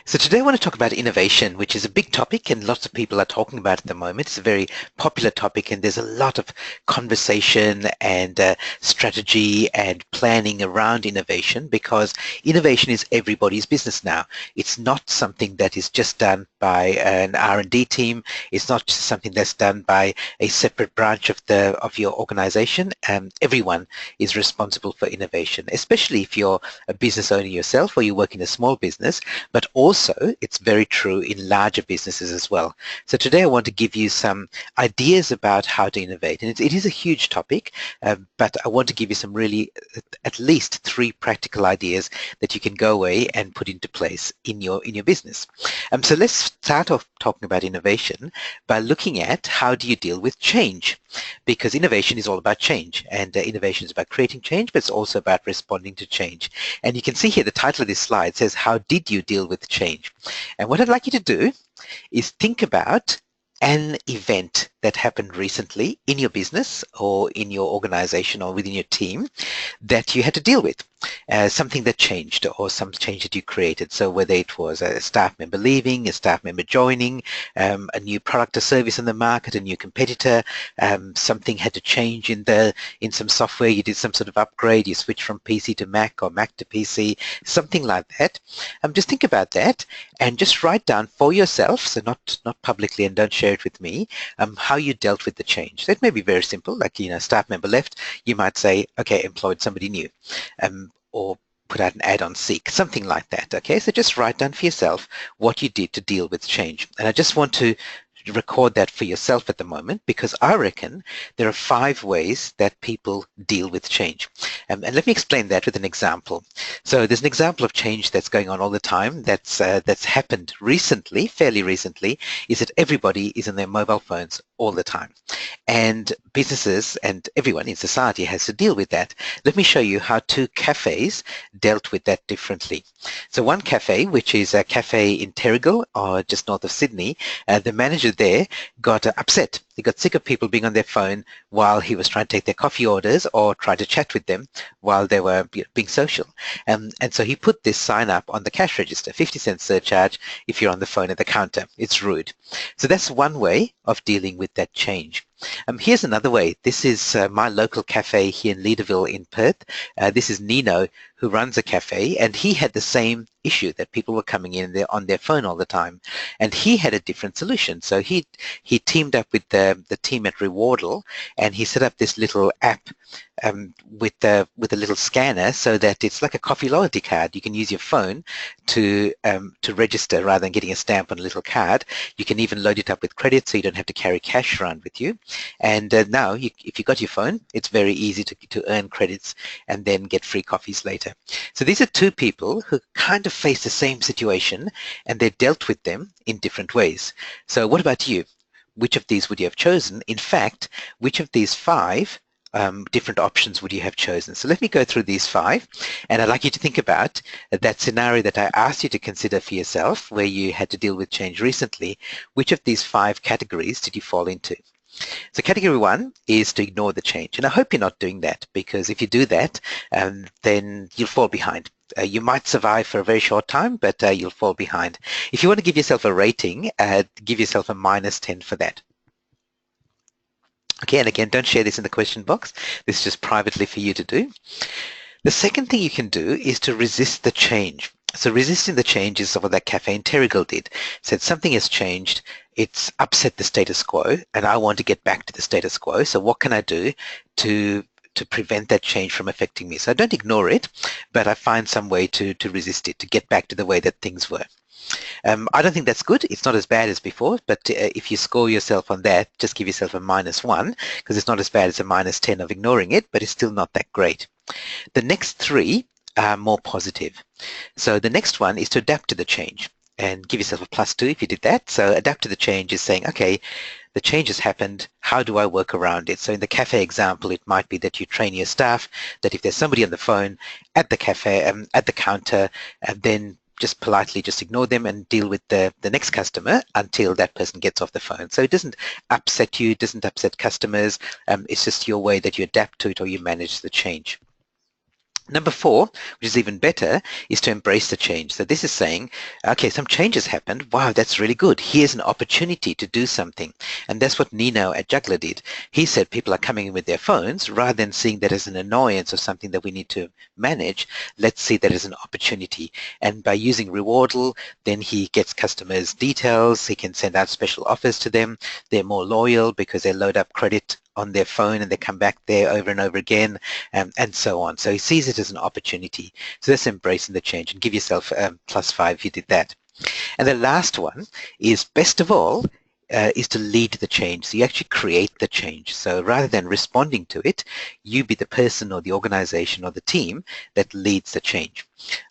So today I want to talk about innovation, which is a big topic and lots of people are talking about it at the moment. It's a very popular topic and there's a lot of conversation and strategy and planning around innovation because innovation is everybody's business now. It's not something that is just done by an R&D team. It's not just something that's done by a separate branch of your organization. Everyone is responsible for innovation, especially if you're a business owner yourself or you work in a small business, but also it's very true in larger businesses as well. So today I want to give you some ideas about how to innovate. And it is a huge topic, but I want to give you some really at least 3 practical ideas that you can go away and put into place in your business. So let's start off talking about innovation by looking at how do you deal with change, because innovation is all about change, and innovation is about creating change, but it's also about responding to change. And you can see here the title of this slide says, how did you deal with change? And what I'd like you to do is think about an event that happened recently in your business or in your organization or within your team that you had to deal with, something that changed or some change that you created. So whether it was a staff member leaving, a staff member joining, a new product or service in the market, a new competitor, something had to change in some software, you did some sort of upgrade, you switched from PC to Mac or Mac to PC, something like that. Just think about that and just write down for yourself, so not publicly and don't share it with me, how you dealt with the change. That may be very simple, like, staff member left, you might say, okay, employed somebody new, or put out an ad on Seek, something like that. Okay, so just write down for yourself what you did to deal with change. And I just want to record that for yourself at the moment, because I reckon there are 5 ways that people deal with change. And let me explain that with an example. So there's an example of change that's going on all the time that's happened recently, fairly recently, is that everybody is on their mobile phones all the time. And businesses and everyone in society has to deal with that. Let me show you how 2 cafes dealt with that differently. So one cafe, which is a cafe in Terrigal, or just north of Sydney, the manager there got upset. He got sick of people being on their phone while he was trying to take their coffee orders or try to chat with them while they were being social. And so he put this sign up on the cash register, 50-cent surcharge if you're on the phone at the counter. It's rude. So that's one way of dealing with that change. Here's another way. This is my local cafe here in Leederville in Perth. This is Nino, who runs a cafe, and he had the same issue that people were coming in there on their phone all the time, and he had a different solution. So he teamed up with the team at Rewardle, and he set up this little app with a little scanner, so that it's like a coffee loyalty card. You can use your phone to register rather than getting a stamp on a little card. You can even load it up with credit, so you don't have to carry cash around with you. And now, if you got your phone, it's very easy to earn credits and then get free coffees later. So these are 2 people who kind of face the same situation, and they dealt with them in different ways. So what about you? Which of these would you have chosen? In fact, which of these 5 different options would you have chosen? So let me go through these 5, and I'd like you to think about that scenario that I asked you to consider for yourself, where you had to deal with change recently. Which of these 5 categories did you fall into? So category 1 is to ignore the change, and I hope you're not doing that, because if you do that, then you'll fall behind. You might survive for a very short time, but you'll fall behind. If you want to give yourself a rating, give yourself a -10 for that. Okay, and again, don't share this in the question box. This is just privately for you to do. The second thing you can do is to resist the change. So resisting the change is what that cafe in Terrigal did. Said something has changed, it's upset the status quo, and I want to get back to the status quo. So what can I do to prevent that change from affecting me? So I don't ignore it, but I find some way to resist it, to get back to the way that things were. I don't think that's good. It's not as bad as before, but if you score yourself on that, just give yourself a -1, because it's not as bad as a -10 of ignoring it, but it's still not that great. The next 3 are more positive. So the next one is to adapt to the change, and give yourself a +2 if you did that. So adapt to the change is saying, okay, the change has happened, how do I work around it? So in the cafe example, it might be that you train your staff that if there's somebody on the phone at the cafe, at the counter, then just politely just ignore them and deal with the next customer until that person gets off the phone. So it doesn't upset you, it doesn't upset customers. It's just your way that you adapt to it or you manage the change. Number four, which is even better, is to embrace the change. So this is saying, okay, some changes happened. Wow, that's really good. Here's an opportunity to do something. And that's what Nino at Juggler did. He said people are coming in with their phones. Rather than seeing that as an annoyance or something that we need to manage, let's see that as an opportunity. And by using Rewardle, then he gets customers' details. He can send out special offers to them. They're more loyal because they load up credit on their phone and they come back there over and over again, and so on. So he sees it as an opportunity. So that's embracing the change, and give yourself +5 if you did that. And the last one is, best of all, is to lead the change. So you actually create the change. So rather than responding to it, you be the person or the organization or the team that leads the change.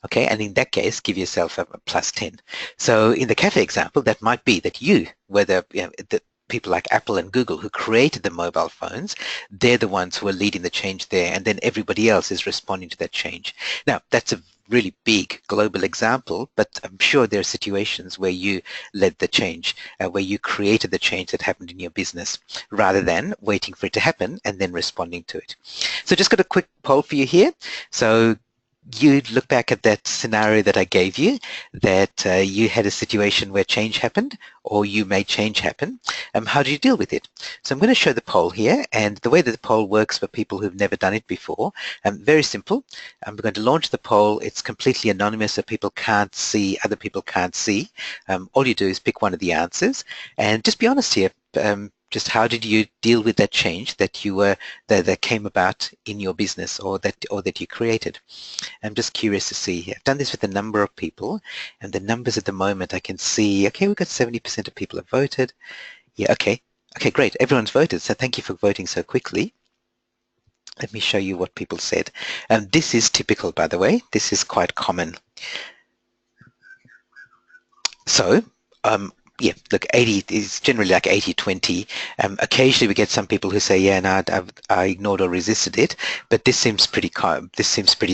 Okay, and in that case, give yourself a +10. So in the cafe example, that might be that you, whether the people like Apple and Google who created the mobile phones, they're the ones who are leading the change there, and then everybody else is responding to that change. Now, that's a really big global example, but I'm sure there are situations where you led the change, where you created the change that happened in your business, rather than waiting for it to happen and then responding to it. So just got a quick poll for you here. So you look back at that scenario that I gave you, that you had a situation where change happened, or you made change happen. How do you deal with it? So I'm going to show the poll here, and the way that the poll works for people who've never done it before, very simple. I'm going to launch the poll. It's completely anonymous, so people can't see, other people can't see. All you do is pick one of the answers, and just be honest here. Just how did you deal with that change that you were that came about in your business, or that you created? I'm just curious to see. I've done this with a number of people, and the numbers at the moment I can see. Okay, we've got 70% of people have voted. Yeah, okay, great. Everyone's voted, so thank you for voting so quickly. Let me show you what people said. And this is typical, by the way. This is quite common. So, yeah, look, 80 is generally like 80-20. Occasionally we get some people who say, yeah, no, I ignored or resisted it, but this seems pretty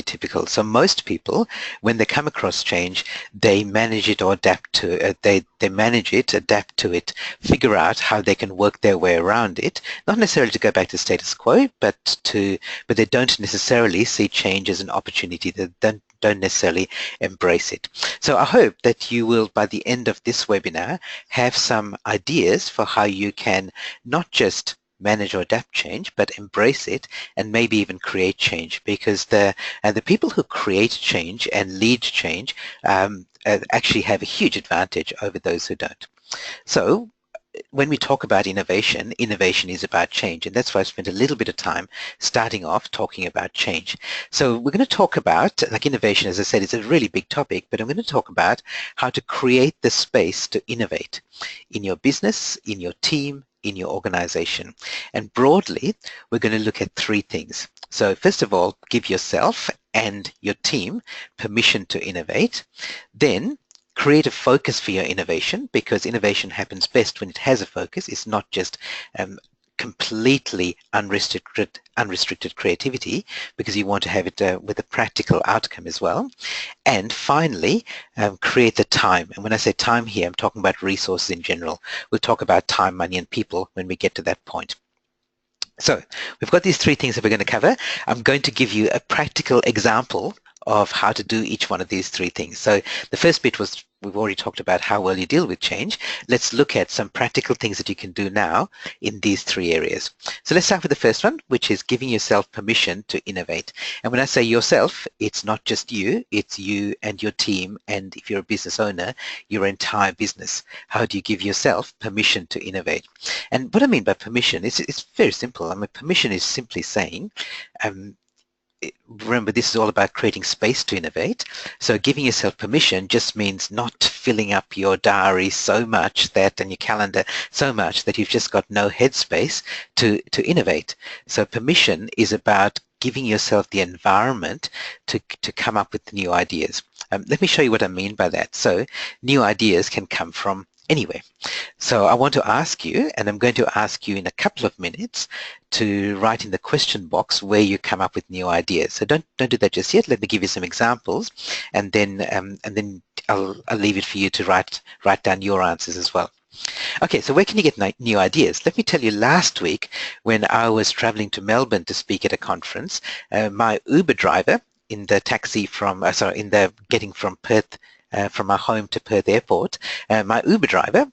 typical. So most people, when they come across change, they manage it or adapt to it. They manage it, adapt to it, figure out how they can work their way around it, not necessarily to go back to status quo, but they don't necessarily see change as an opportunity. They don't necessarily embrace it. So I hope that you will, by the end of this webinar, have some ideas for how you can not just manage or adapt change, but embrace it and maybe even create change, because the people who create change and lead change actually have a huge advantage over those who don't. So when we talk about innovation, innovation is about change, and that's why I spent a little bit of time starting off talking about change. So we're going to talk about, like, innovation, as I said, it's a really big topic, but I'm going to talk about how to create the space to innovate in your business, in your team, in your organization. And broadly, we're going to look at three things. So first of all, give yourself and your team permission to innovate. Then create a focus for your innovation, because innovation happens best when it has a focus. It's not just completely unrestricted creativity, because you want to have it with a practical outcome as well. And finally, create the time. And when I say time here, I'm talking about resources in general. We'll talk about time, money, and people when we get to that point. So we've got these three things that we're going to cover. I'm going to give you a practical example of how to do each one of these three things. So the first bit was, we've already talked about how well you deal with change. Let's look at some practical things that you can do now in these three areas. So let's start with the first one, which is giving yourself permission to innovate. And when I say yourself, it's not just you, it's you and your team, and if you're a business owner, your entire business. How do you give yourself permission to innovate? And what I mean by permission, it's very simple. I mean, permission is simply saying, remember, this is all about creating space to innovate. So giving yourself permission just means not filling up your diary so much that, and your calendar so much that you've just got no headspace to innovate. So permission is about giving yourself the environment to come up with new ideas. Let me show you what I mean by that. So new ideas can come from anywhere. So I want to ask you, and I'm going to ask you in a couple of minutes, to write in the question box where you come up with new ideas. So don't do that just yet. Let me give you some examples, and then I'll leave it for you to write down your answers as well. Okay, so where can you get new ideas? Let me tell you, last week when I was traveling to Melbourne to speak at a conference, my Uber driver the taxi from in the getting from Perth from my home to Perth Airport, my Uber driver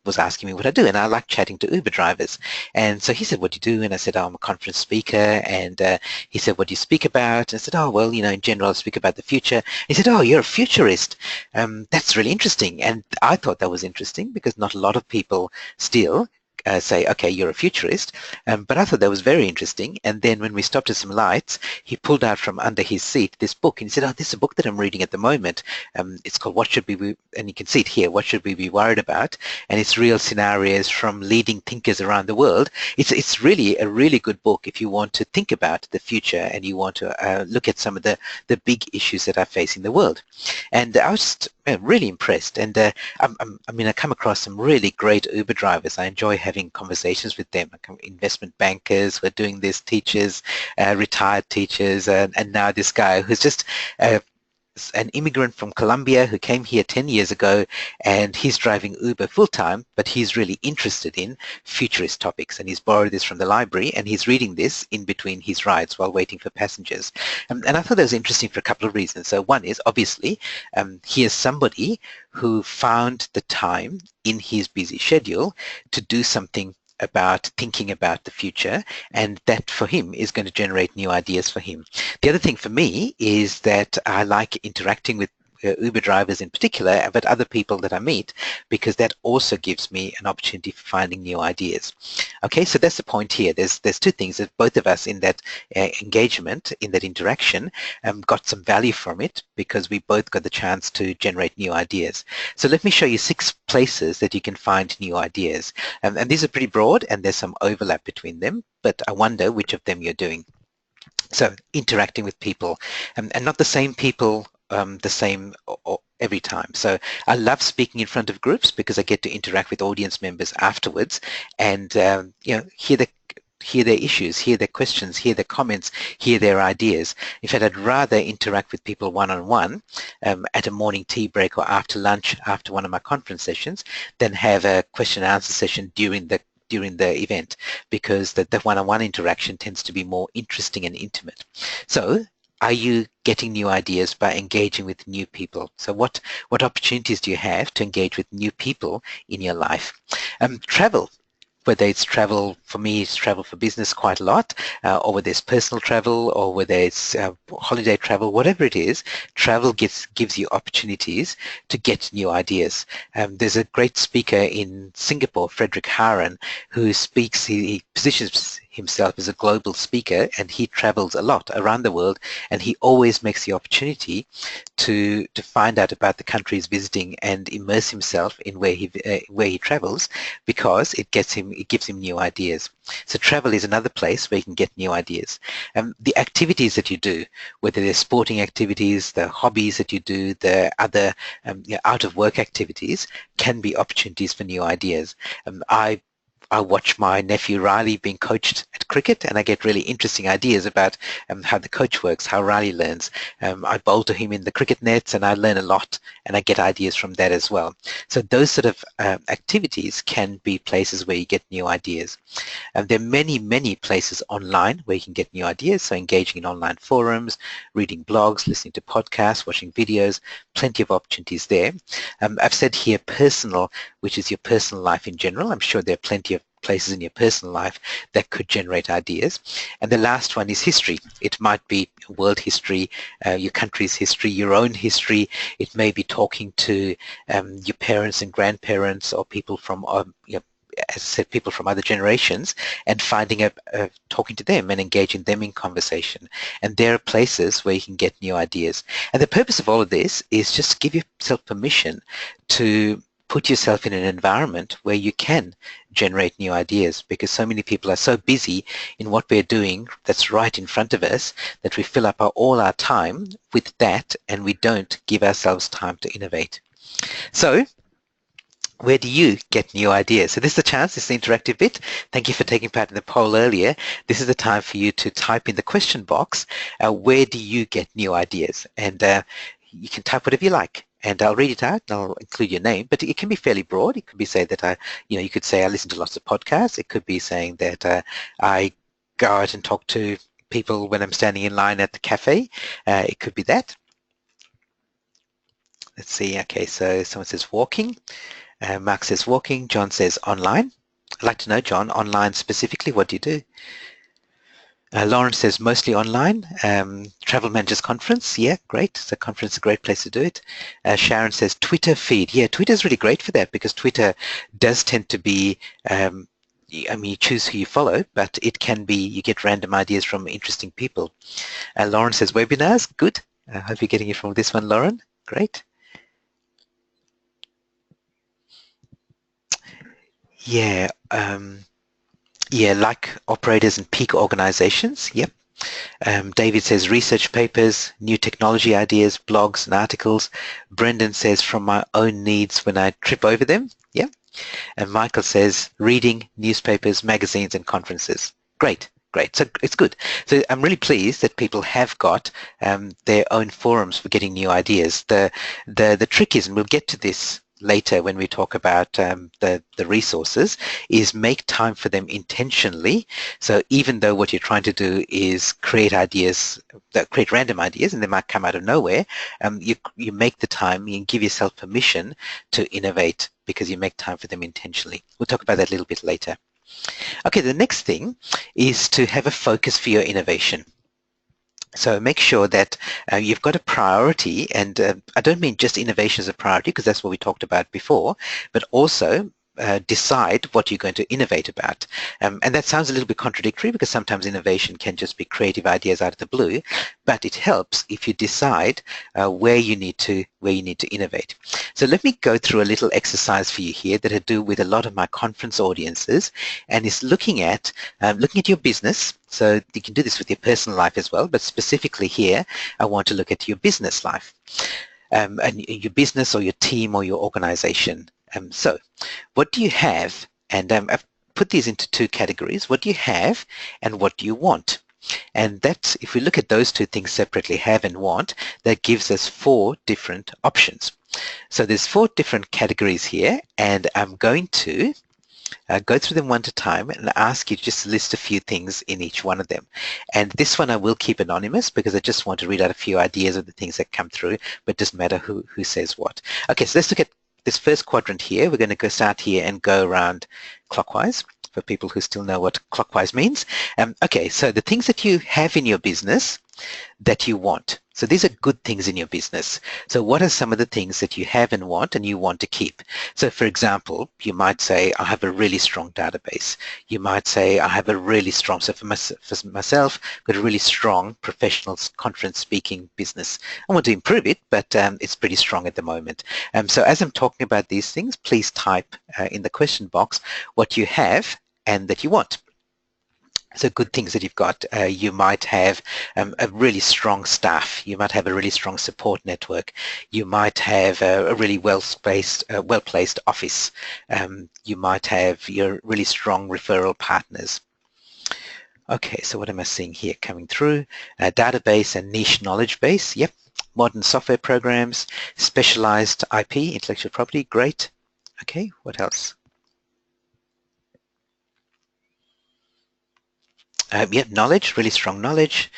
was asking me what I do, and I like chatting to Uber drivers. And so he said, "What do you do?" And I said, "Oh, I'm a conference speaker." And he said, "What do you speak about?" And I said, "Oh, well, in general, I speak about the future." He said, "Oh, you're a futurist. That's really interesting." And I thought that was interesting because not a lot of people still say, "Okay, you're a futurist." But I thought that was very interesting. And then when we stopped at some lights, he pulled out from under his seat this book, and he said, "Oh, this is a book that I'm reading at the moment. It's called What Should We Be," and you can see it here, "What Should We Be Worried About?" And it's real scenarios from leading thinkers around the world. It's really a really good book if you want to think about the future and you want to look at some of the big issues that are facing the world. And I was just really impressed. And I come across some really great Uber drivers. I enjoy having conversations with them. Investment bankers who are doing this, teachers, retired teachers, and now this guy who's just an immigrant from Colombia who came here 10 years ago, and he's driving Uber full-time, but he's really interested in futurist topics, and he's borrowed this from the library, and he's reading this in between his rides while waiting for passengers. And I thought that was interesting for a couple of reasons. So one is, obviously, he is somebody who found the time in his busy schedule to do something about thinking about the future, and that for him is going to generate new ideas for him. The other thing for me is that I like interacting with Uber drivers in particular, but other people that I meet, because that also gives me an opportunity for finding new ideas. Okay, so that's the point here. There's two things that both of us in that engagement, in that interaction, got some value from it because we both got the chance to generate new ideas. So let me show you 6 places that you can find new ideas. And these are pretty broad and there's some overlap between them, but I wonder which of them you're doing. So interacting with people, and not the same people the same every time. So I love speaking in front of groups because I get to interact with audience members afterwards and hear their issues, hear their questions, hear their comments, hear their ideas. In fact, I'd rather interact with people one-on-one at a morning tea break or after lunch after one of my conference sessions than have a question and answer session during the event, because the one-on-one interaction tends to be more interesting and intimate. So are you getting new ideas by engaging with new people? So what opportunities do you have to engage with new people in your life? Travel. Whether it's travel, for me, it's travel for business quite a lot, or whether it's personal travel, or whether it's holiday travel, whatever it is, travel gives you opportunities to get new ideas. There's a great speaker in Singapore, Frederick Haran, who speaks, he positions himself as a global speaker, and he travels a lot around the world, and he always makes the opportunity to find out about the countries visiting and immerse himself in where he travels, because it gives him new ideas. So travel is another place where you can get new ideas. The activities that you do, whether they're sporting activities, the hobbies that you do, the other out of work activities, can be opportunities for new ideas. I watch my nephew Riley being coached at cricket, and I get really interesting ideas about how the coach works, how Riley learns. I bowl to him in the cricket nets, and I learn a lot, and I get ideas from that as well. So those sort of activities can be places where you get new ideas. There are many, many places online where you can get new ideas, so engaging in online forums, reading blogs, listening to podcasts, watching videos, plenty of opportunities there. I've said here personal, which is your personal life in general. I'm sure there are plenty of places in your personal life that could generate ideas. And the last one is history. It might be world history, your country's history, your own history. It may be talking to your parents and grandparents, or people from as I said, people from other generations, and talking to them and engaging them in conversation. And there are places where you can get new ideas. And the purpose of all of this is just give yourself permission to put yourself in an environment where you can generate new ideas, because so many people are so busy in what we're doing that's right in front of us that we fill up all our time with that, and we don't give ourselves time to innovate. So where do you get new ideas? So this is the chance, this is the interactive bit. Thank you for taking part in the poll earlier. This is the time for you to type in the question box, where do you get new ideas? And you can type whatever you like, and I'll read it out and I'll include your name, but it can be fairly broad. It could be say that you could say I listen to lots of podcasts. It could be saying that I go out and talk to people when I'm standing in line at the cafe. It could be that. Let's see. Okay, so someone says walking. Mark says walking. John says online. I'd like to know, John, online specifically, what do you do? Lauren says mostly online. Travel Managers Conference. Yeah, great. So conference is a great place to do it. Sharon says Twitter feed. Yeah, Twitter is really great for that because Twitter does tend to be, I mean, you choose who you follow, but it can be, you get random ideas from interesting people. Lauren says webinars. Good. I hope you're getting it from this one, Lauren. Great. Yeah. Yeah, like operators and peak organizations. Yep. David says research papers, new technology ideas, blogs and articles. Brendan says from my own needs when I trip over them. Yeah. And Michael says reading, newspapers, magazines and conferences. Great. Great. So it's good. So I'm really pleased that people have got their own forums for getting new ideas. The trick is, and we'll get to this later when we talk about the resources, is make time for them intentionally. So even though what you're trying to do is create ideas, create random ideas, and they might come out of nowhere, you make the time, you give yourself permission to innovate because you make time for them intentionally. We'll talk about that a little bit later. Okay, the next thing is to have a focus for your innovation. So make sure that you've got a priority, and I don't mean just innovation as a priority because that's what we talked about before, but also decide what you're going to innovate about. And that sounds a little bit contradictory because sometimes innovation can just be creative ideas out of the blue, but it helps if you decide where you need to innovate. So let me go through a little exercise for you here that I do with a lot of my conference audiences, and is looking at your business. So you can do this with your personal life as well, but specifically here, I want to look at your business life, and your business or your team or your organization. So what do you have? And I've put these into two categories. What do you have and what do you want? And that's, if we look at those two things separately, have and want, that gives us 4 different options. So there's 4 different categories here, and I'm going to go through them one at a time and ask you to just list a few things in each one of them. And this one I will keep anonymous because I just want to read out a few ideas of the things that come through, but it doesn't matter who says what. Okay, so let's look at this first quadrant here. We're going to go start here and go around clockwise for people who still know what clockwise means. Okay, so the things that you have in your business that you want. So these are good things in your business. So what are some of the things that you have and you want to keep? So for example, you might say, I have a really strong database. You might say, I have a really strong, so for myself, I've got a really strong professional conference speaking business. I want to improve it, but it's pretty strong at the moment. So as I'm talking about these things, please type in the question box what you have and that you want. So good things that you've got, you might have a really strong staff. You might have a really strong support network. You might have a really well-placed office. You might have your really strong referral partners. Okay, so what am I seeing here coming through? Database and niche knowledge base. Yep. Modern software programs, specialized IP, intellectual property. Great. Okay, what else? Knowledge, really strong knowledge,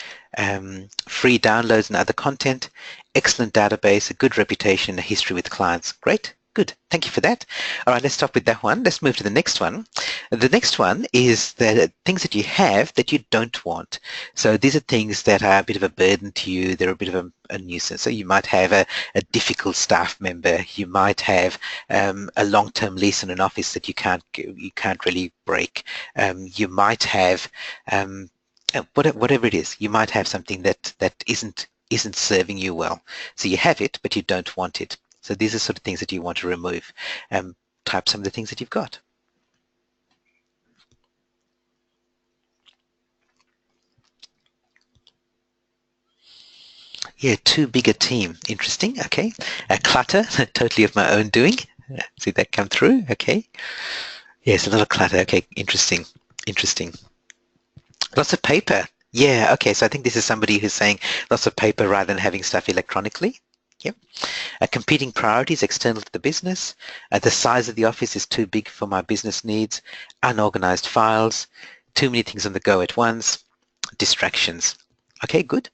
free downloads and other content, excellent database, a good reputation, a history with clients. Great, good. Thank you for that. All right, let's stop with that one. Let's move to the next one. The next one is the things that you have that you don't want. So these are things that are a bit of a burden to you. They're a bit of a nuisance. So you might have a difficult staff member. You might have a long-term lease in an office that you can't really break. You might have whatever it is. You might have something that isn't serving you well. So you have it, but you don't want it. So these are sort of things that you want to remove. Type some of the things that you've got. Yeah, too big a team. Interesting. Okay. Clutter, totally of my own doing. See that come through? Okay. Yes, a lot of clutter. Okay, interesting. Interesting. Lots of paper. Yeah, okay. So I think this is somebody who's saying lots of paper rather than having stuff electronically. Yep. Competing priorities external to the business. The size of the office is too big for my business needs. Unorganized files. Too many things on the go at once. Distractions. Okay, good.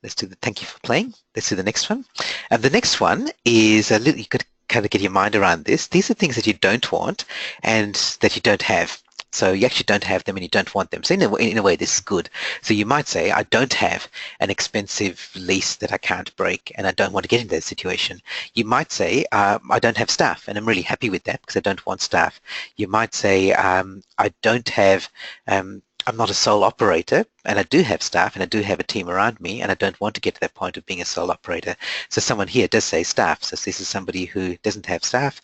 Let's do the, thank you for playing. Let's do the next one. And the next one is a little, you could kind of get your mind around this. These are things that you don't want and that you don't have. So you actually don't have them and you don't want them. So in a way, this is good. So you might say, I don't have an expensive lease that I can't break and I don't want to get into that situation. You might say, I don't have staff and I'm really happy with that because I don't want staff. You might say, I don't have I'm not a sole operator and I do have staff and I do have a team around me and I don't want to get to that point of being a sole operator. So someone here does say staff. So this is somebody who doesn't have staff.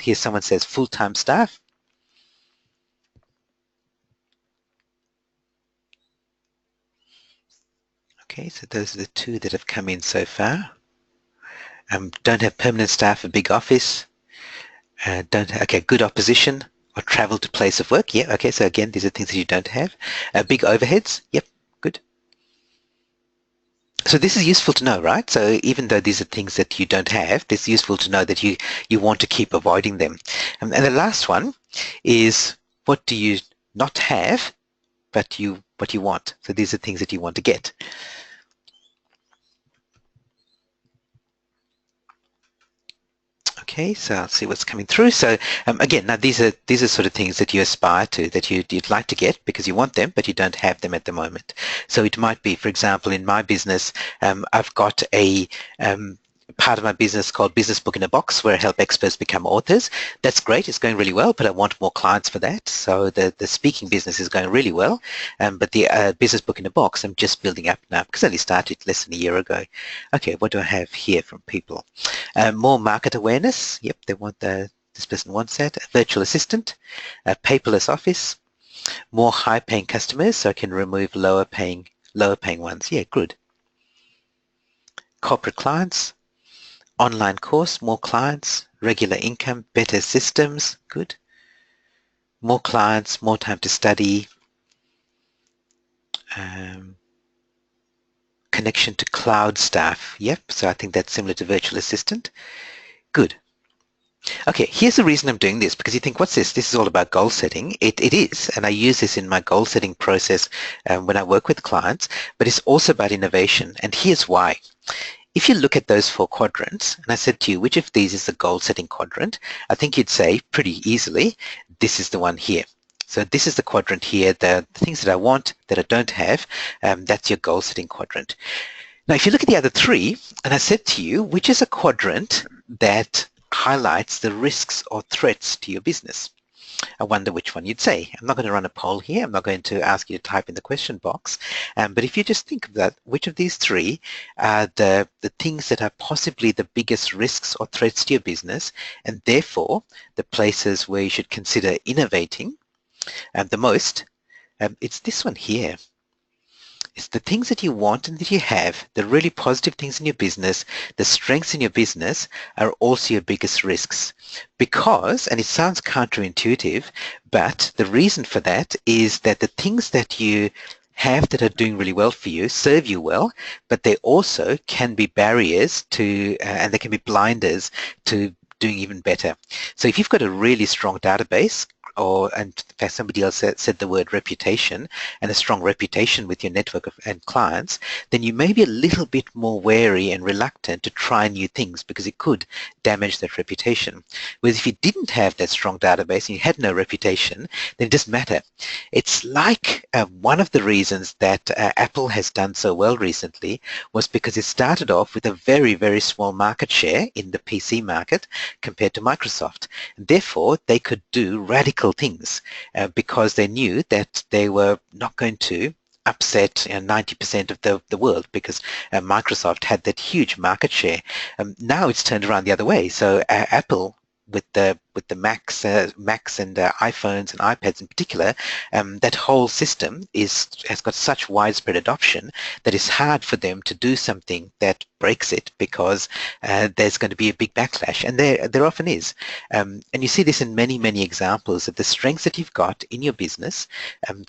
Here someone says full-time staff. Okay, so those are the two that have come in so far. Don't have permanent staff, a big office. Okay, good opposition or travel to place of work. Yeah, okay, so again, these are things that you don't have. Big overheads. Yep, good. So this is useful to know, right? So even though these are things that you don't have, it's useful to know that you want to keep avoiding them. And the last one is, what do you not have, but what you want? So these are things that you want to get. Okay, so I'll see what's coming through. So again, now these are sort of things that you aspire to, that you'd like to get because you want them, but you don't have them at the moment. So it might be, for example, in my business, I've got a part of my business called Business Book in a Box, where I help experts become authors. That's great. It's going really well, but I want more clients for that. So the speaking business is going really well, but the Business Book in a Box, I'm just building up now because I only started less than a year ago. Okay, what do I have here from people? More market awareness. Yep, they want this person wants that. A virtual assistant, a paperless office, more high-paying customers, so I can remove lower-paying ones. Yeah, good. Corporate clients. Online course, more clients, regular income, better systems, good. More clients, more time to study, connection to cloud staff. Yep, so I think that's similar to virtual assistant. Good. Okay, here's the reason I'm doing this, because you think, what's this? This is all about goal setting. It is, and I use this in my goal setting process when I work with clients, but it's also about innovation, and here's why. If you look at those 4 quadrants, and I said to you, which of these is the goal-setting quadrant, I think you'd say pretty easily, this is the one here. So this is the quadrant here, the things that I want that I don't have, that's your goal-setting quadrant. Now, if you look at the other 3, and I said to you, which is a quadrant that highlights the risks or threats to your business? I wonder which one you'd say. I'm not going to run a poll here. I'm not going to ask you to type in the question box. But if you just think of that, which of these 3 are the things that are possibly the biggest risks or threats to your business, and therefore the places where you should consider innovating the most, it's this one here. It's the things that you want and that you have, the really positive things in your business, the strengths in your business are also your biggest risks. Because, and it sounds counterintuitive, but the reason for that is that the things that you have that are doing really well for you serve you well, but they also can be barriers to, and they can be blinders to doing even better. So if you've got a really strong database, and in fact somebody else said the word reputation, and a strong reputation with your network and clients, then you may be a little bit more wary and reluctant to try new things because it could damage that reputation. Whereas if you didn't have that strong database and you had no reputation, then it doesn't matter. It's like one of the reasons that Apple has done so well recently was because it started off with a very, very small market share in the PC market compared to Microsoft. And therefore, they could do radical things because they knew that they were not going to upset 90% of the world because Microsoft had that huge market share. Now it's turned around the other way. So Apple, with the Macs and iPhones and iPads in particular, that whole system has got such widespread adoption that it's hard for them to do something that breaks it because there's going to be a big backlash, and there often is. And you see this in many, many examples that the strengths that you've got in your business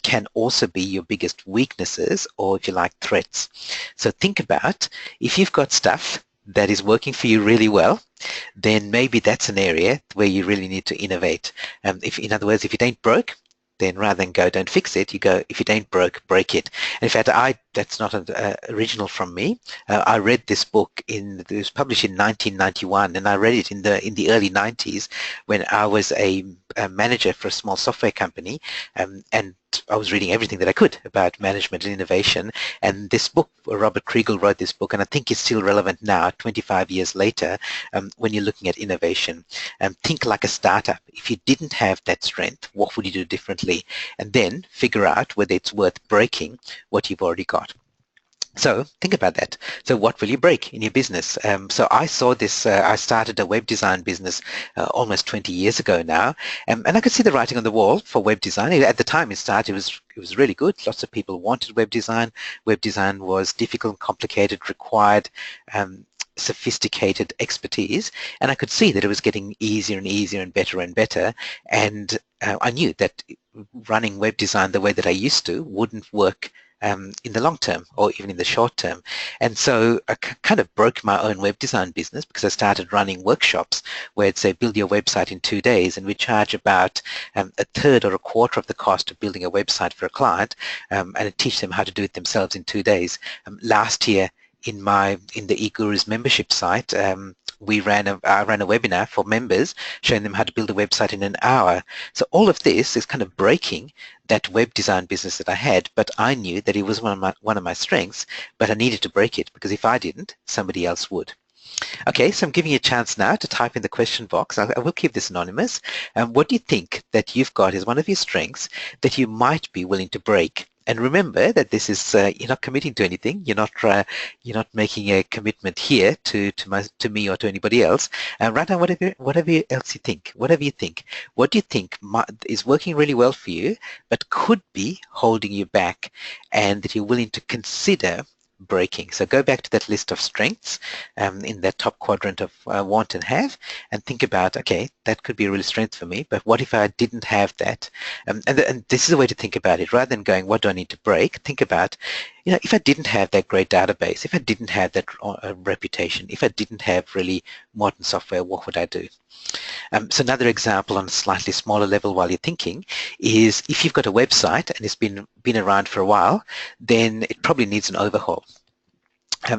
can also be your biggest weaknesses, or if you like, threats. So think about if you've got stuff that is working for you really well, then maybe that's an area where you really need to innovate. In other words, if it ain't broke, then rather than go, don't fix it, you go, if it ain't broke, break it. And in fact, that's not original from me. I read this book it was published in 1991, and I read it in the early 90s when I was a manager for a small software company, and I was reading everything that I could about management and innovation. And this book, Robert Kriegel wrote this book, and I think it's still relevant now, 25 years later, when you're looking at innovation. Think like a startup. If you didn't have that strength, what would you do differently? And then figure out whether it's worth breaking what you've already got. So think about that. So what will you break in your business? So I saw this, I started a web design business almost 20 years ago now, and I could see the writing on the wall for web design. At the time it started, it was really good. Lots of people wanted web design. Web design was difficult, complicated, required sophisticated expertise, and I could see that it was getting easier and easier and better, and I knew that running web design the way that I used to wouldn't work in the long term or even in the short term. And so I kind of broke my own web design business because I started running workshops where I'd say build your website in 2 days, and we charge about a third or a quarter of the cost of building a website for a client, and I teach them how to do it themselves in 2 days. Last year in the eGurus membership site, I ran a webinar for members showing them how to build a website in an hour. So all of this is kind of breaking that web design business that I had, but I knew that it was one of my strengths, but I needed to break it because if I didn't, somebody else would. Okay, so I'm giving you a chance now to type in the question box. I will keep this anonymous. What do you think that you've got as one of your strengths that you might be willing to break? And remember that this is you're not committing to anything. You're not making a commitment here to me or to anybody else. Write down whatever else you think. Whatever you think. What do you think is working really well for you, but could be holding you back, and that you're willing to consider breaking? So go back to that list of strengths in that top quadrant of want and have, and think about, okay, that could be a real strength for me, but what if I didn't have that? And this is a way to think about it. Rather than going, what do I need to break? Think about, if I didn't have that great database, if I didn't have that reputation, if I didn't have really modern software, what would I do? So another example on a slightly smaller level while you're thinking is if you've got a website and it's been around for a while, then it probably needs an overhaul.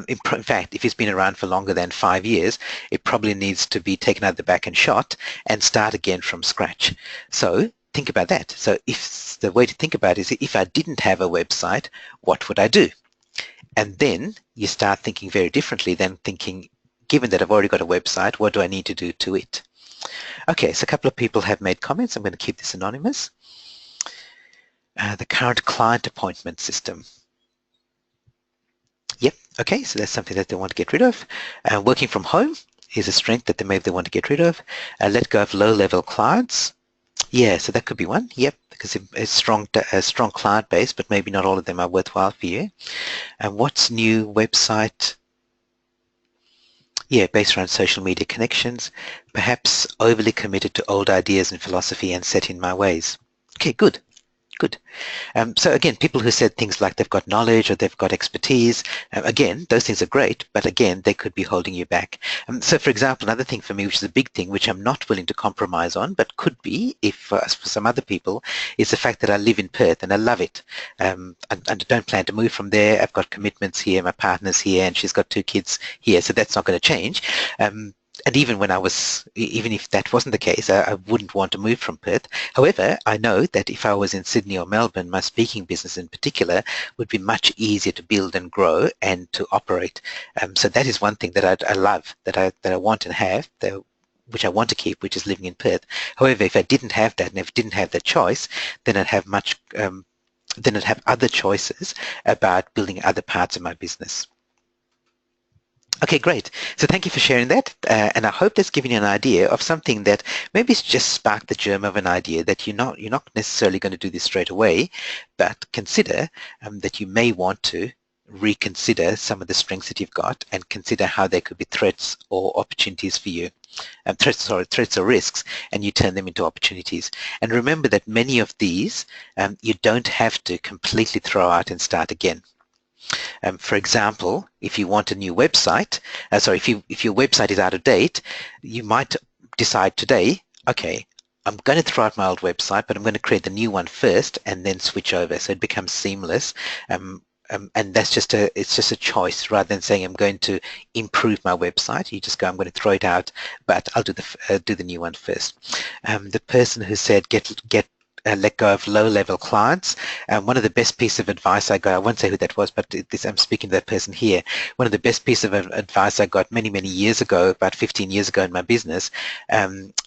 In fact, if it's been around for longer than 5 years, it probably needs to be taken out of the back and shot and start again from scratch. So think about that. So if the way to think about it is, if I didn't have a website, what would I do? And then you start thinking very differently than thinking, given that I've already got a website, what do I need to do to it? Okay, so a couple of people have made comments. I'm going to keep this anonymous. The current client appointment system. Yep, okay, so that's something that they want to get rid of. Working from home is a strength that they want to get rid of. Let go of low-level clients. Yeah, so that could be one. Yep, because a strong client base, but maybe not all of them are worthwhile for you. And what's new? Website. Yeah, based around social media connections, perhaps overly committed to old ideas and philosophy and set in my ways. Okay, good. Good. So again, people who said things like they've got knowledge or they've got expertise, again, those things are great, but again, they could be holding you back. So for example, another thing for me, which is a big thing, which I'm not willing to compromise on, but could be if for some other people, is the fact that I live in Perth and I love it. And I don't plan to move from there. I've got commitments here, my partner's here, and she's got 2 kids here, so that's not going to change. And even if that wasn't the case, I wouldn't want to move from Perth. However, I know that if I was in Sydney or Melbourne, my speaking business in particular would be much easier to build and grow and to operate. So that is one thing that I love, that I want and have, which I want to keep, which is living in Perth. However, if I didn't have that, and if I didn't have that choice, then I'd have other choices about building other parts of my business. Okay, great. So thank you for sharing that, and I hope that's given you an idea of something that maybe it's just sparked the germ of an idea that you're not necessarily going to do this straight away, but consider that you may want to reconsider some of the strengths that you've got and consider how they could be threats or opportunities for you. Threats or risks, and you turn them into opportunities. And remember that many of these you don't have to completely throw out and start again. For example, if you want a new website, if your website is out of date, you might decide today, okay, I'm going to throw out my old website, but I'm going to create the new one first and then switch over, so it becomes seamless. And it's just a choice rather than saying I'm going to improve my website. You just go, I'm going to throw it out, but I'll do the new one first. The person who said get let go of low-level clients. One of the best pieces of advice I got, I won't say who that was, but I'm speaking to that person here. One of the best pieces of advice I got many, many years ago, about 15 years ago in my business,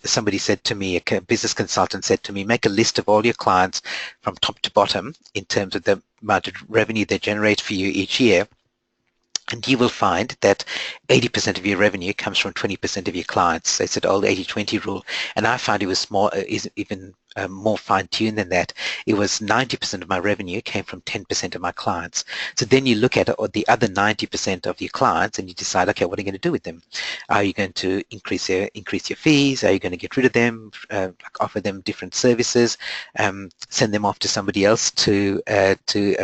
somebody said to me, a business consultant said to me, make a list of all your clients from top to bottom in terms of the amount of revenue they generate for you each year. And you will find that 80% of your revenue comes from 20% of your clients. So it's an old 80-20 rule. And I found it was even more fine-tuned than that. It was 90% of my revenue came from 10% of my clients. So then you look at the other 90% of your clients and you decide, okay, what are you going to do with them? Are you going to increase your fees? Are you going to get rid of them, offer them different services, send them off to somebody else, to a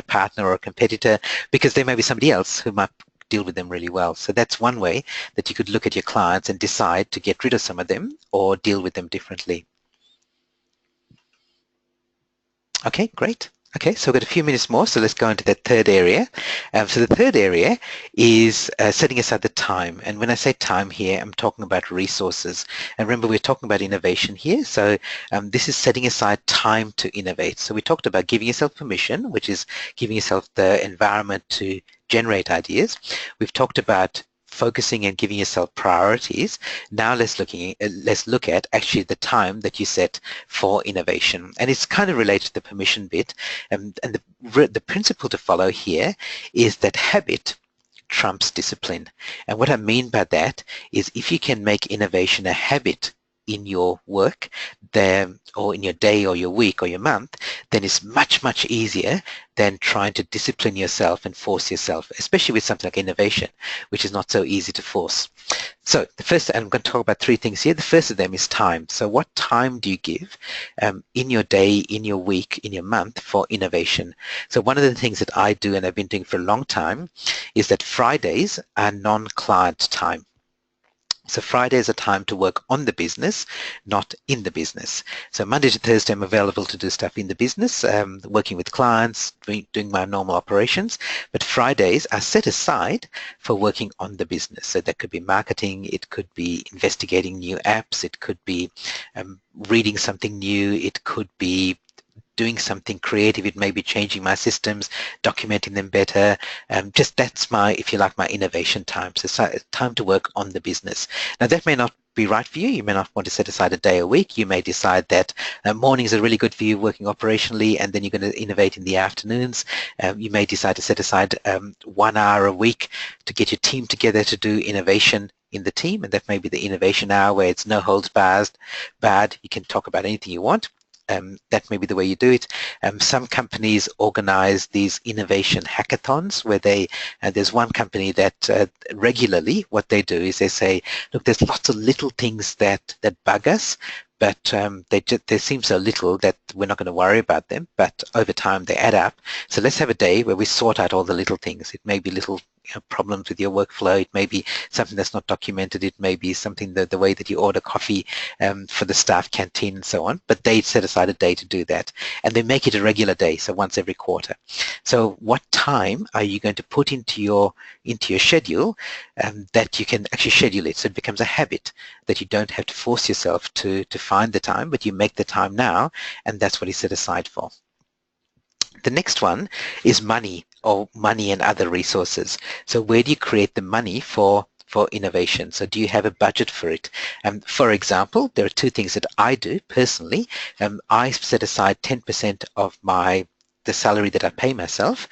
partner or a competitor? Because there may be somebody else who might deal with them really well. So that's one way that you could look at your clients and decide to get rid of some of them or deal with them differently. Okay, great. Okay, so we've got a few minutes more, so let's go into that third area. So the third area is setting aside the time. And when I say time here, I'm talking about resources. And remember, we're talking about innovation here. So this is setting aside time to innovate. So we talked about giving yourself permission, which is giving yourself the environment to generate ideas. We've talked about focusing and giving yourself priorities. Now let's look at actually the time that you set for innovation, and it's kind of related to the permission bit. And the principle to follow here is that habit trumps discipline. And what I mean by that is if you can make innovation a habit in your work or in your day or your week or your month, then it's much, much easier than trying to discipline yourself and force yourself, especially with something like innovation, which is not so easy to force. So the first, and I'm going to talk about three things here. The first of them is time. So what time do you give in your day, in your week, in your month for innovation? So one of the things that I do, and I've been doing for a long time, is that Fridays are non-client time. So Friday is a time to work on the business, not in the business. So Monday to Thursday, I'm available to do stuff in the business, working with clients, doing my normal operations. But Fridays are set aside for working on the business. So that could be marketing, it could be investigating new apps, it could be reading something new, it could be doing something creative. It may be changing my systems, documenting them better. Just that's my, if you like, my innovation time. So it's time to work on the business. Now that may not be right for you. You may not want to set aside a day a week. You may decide that mornings are really good for you working operationally, and then you're going to innovate in the afternoons. You may decide to set aside 1 hour a week to get your team together to do innovation in the team, and that may be the innovation hour where it's no holds barred. You can talk about anything you want. That may be the way you do it. Some companies organize these innovation hackathons where there's one company that regularly what they do is they say, look, there's lots of little things that bug us, but they seem so little that we're not going to worry about them, but over time they add up. So let's have a day where we sort out all the little things. It may be little problems with your workflow. It may be something that's not documented. It may be something that the way that you order coffee for the staff canteen and so on. But they set aside a day to do that, and they make it a regular day, so once every quarter. So what time are you going to put into your schedule that you can actually schedule it, so it becomes a habit that you don't have to force yourself to find the time, but you make the time now, and that's what is set aside for. The next one is money, or money and other resources. So where do you create the money for innovation? So do you have a budget for it? For example, there are two things that I do personally. I set aside 10% of the salary that I pay myself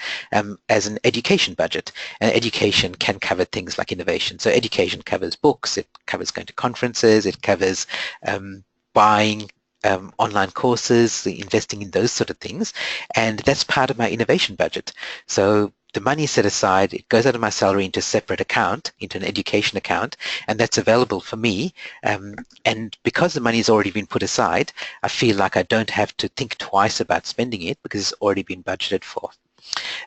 as an education budget. And education can cover things like innovation. So education covers books, it covers going to conferences, it covers buying online courses, investing in those sort of things, and that's part of my innovation budget. So the money is set aside, it goes out of my salary into a separate account, into an education account, and that's available for me. And because the money has already been put aside, I feel like I don't have to think twice about spending it because it's already been budgeted for.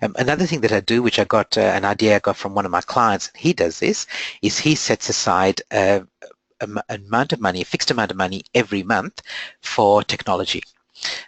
Another thing that I do, which I got an idea I got from one of my clients, and he does this, is he sets aside amount of money, a fixed amount of money every month for technology.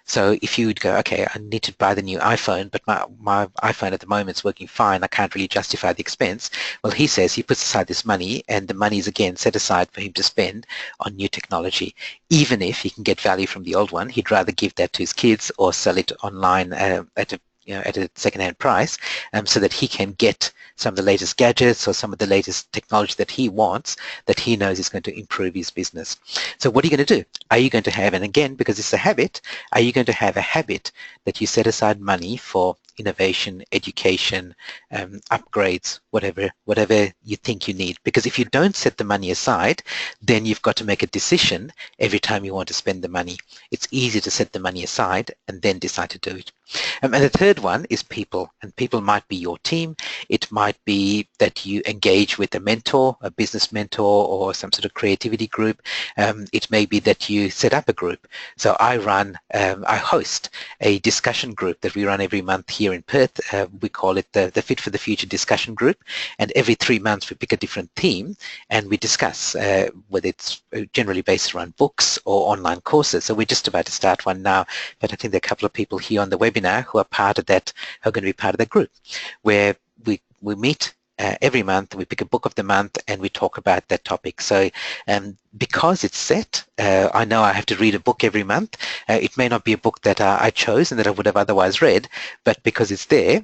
So if you would go, okay, I need to buy the new iPhone, but my iPhone at the moment is working fine, I can't really justify the expense. Well, he says he puts aside this money, and the money is again set aside for him to spend on new technology. Even if he can get value from the old one, he'd rather give that to his kids or sell it online at a at a second-hand price, so that he can get some of the latest gadgets or some of the latest technology that he wants, that he knows is going to improve his business. So what are you going to do? Are you going to have, and again, because it's a habit, are you going to have a habit that you set aside money for innovation, education, upgrades, whatever you think you need? Because if you don't set the money aside, then you've got to make a decision every time you want to spend the money. It's easy to set the money aside and then decide to do it. And the third one is people, and people might be your team. It might be that you engage with a mentor, a business mentor, or some sort of creativity group. It may be that you set up a group. So I host a discussion group that we run every month here in Perth. We call it the Fit for the Future discussion group, and every 3 months we pick a different theme and we discuss whether it's generally based around books or online courses. So we're just about to start one now, but I think there are a couple of people here on the webinar who are part of that, who are going to be part of that group, where we meet every month, we pick a book of the month and we talk about that topic. So because it's set, I know I have to read a book every month. It may not be a book that I chose and that I would have otherwise read, but because it's there,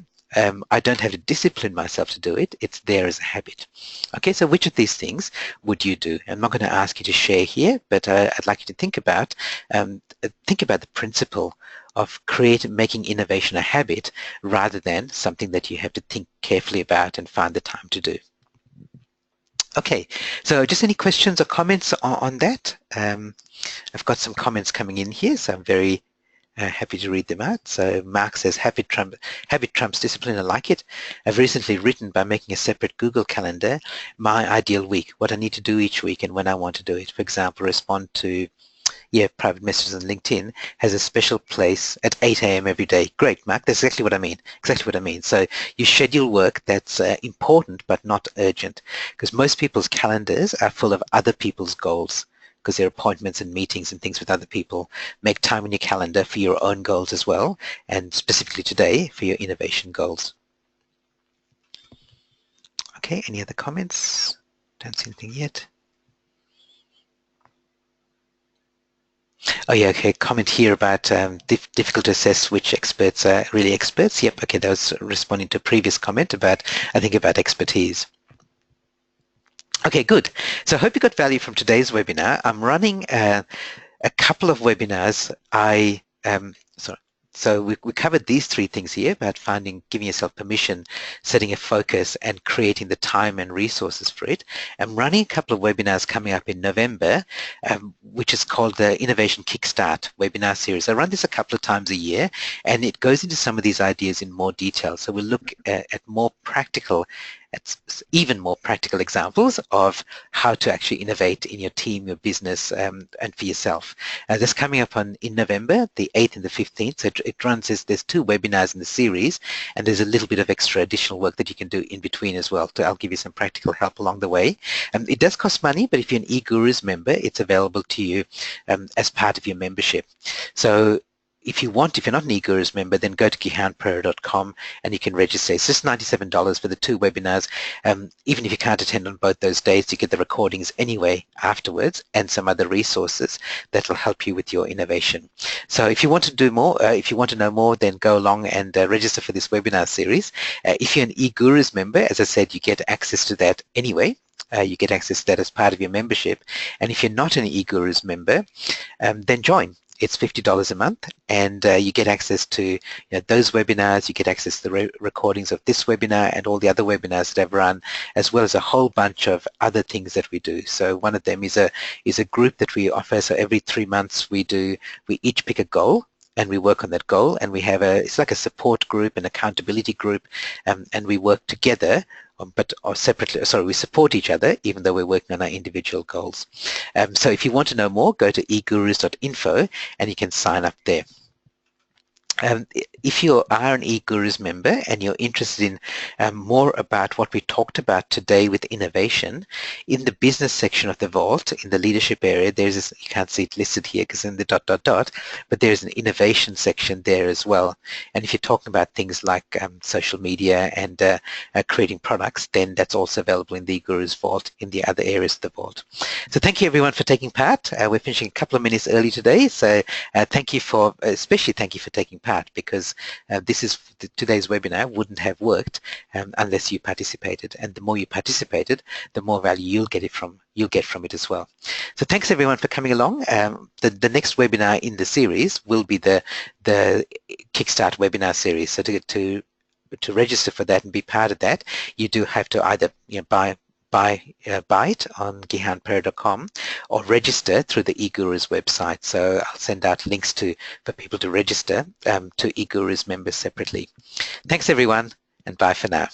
I don't have to discipline myself to do it. It's there as a habit. Okay, so which of these things would you do? I'm not going to ask you to share here, but I'd like you to think about the principle of making innovation a habit rather than something that you have to think carefully about and find the time to do. Okay, so just any questions or comments on that? I've got some comments coming in here, so I'm very happy to read them out. So Mark says, habit trumps discipline. I like it. I've recently written by making a separate Google Calendar my ideal week, what I need to do each week and when I want to do it. For example, respond to private messages on LinkedIn has a special place at 8 a.m. every day. Great, Mark. That's exactly what I mean. Exactly what I mean. So you schedule work that's important but not urgent, because most people's calendars are full of other people's goals, because there are appointments and meetings and things with other people. Make time in your calendar for your own goals as well, and specifically today for your innovation goals. Okay, any other comments? Don't see anything yet. Oh yeah, okay, comment here about difficult to assess which experts are really experts. Yep, okay, that was responding to a previous comment about, I think, about expertise. Okay, good. So I hope you got value from today's webinar. I'm running a couple of webinars. So we covered these 3 things here about giving yourself permission, setting a focus, and creating the time and resources for it. I'm running a couple of webinars coming up in November, which is called the Innovation Kickstart webinar series. I run this a couple of times a year, and it goes into some of these ideas in more detail. So we'll look at even more practical examples of how to actually innovate in your team, your business, and for yourself. This coming up in November, the 8th and the 15th. So it runs there's 2 webinars in the series, and there's a little bit of extra additional work that you can do in between as well. So I'll give you some practical help along the way. It does cost money, but if you're an eGurus member, it's available to you as part of your membership. So if you're not an eGurus member, then go to gihanperera.com and you can register. It's just $97 for the 2 webinars. Even if you can't attend on both those days, you get the recordings anyway afterwards and some other resources that will help you with your innovation. So if you want to do more, if you want to know more, then go along and register for this webinar series. If you're an eGurus member, as I said, you get access to that anyway. You get access to that as part of your membership. And if you're not an eGurus member, then join. It's $50 a month, and you get access to those webinars. You get access to the recordings of this webinar and all the other webinars that I've run, as well as a whole bunch of other things that we do. So one of them is a group that we offer. So every 3 months we each pick a goal, and we work on that goal, and we have it's like a support group, an accountability group, and we work together, but separately. Sorry, we support each other even though we're working on our individual goals. So if you want to know more, go to egurus.info and you can sign up there. If you are an eGurus member and you're interested in more about what we talked about today with innovation, in the business section of the Vault, in the leadership area, there's this, you can't see it listed here because in the ... but there's an innovation section there as well. And if you're talking about things like social media and creating products, then that's also available in the eGurus Vault in the other areas of the Vault. So thank you everyone for taking part. We're finishing a couple of minutes early today, so thank you for, especially thank you for taking part, because today's webinar wouldn't have worked unless you participated, and the more you participated, the more value you'll get from it as well. So thanks everyone for coming along. The next webinar in the series will be the Kickstart webinar series. So to register for that and be part of that, you do have to either buy it on gihanpera.com or register through the eGurus website. So I'll send out links for people to register to eGurus members separately. Thanks everyone, and bye for now.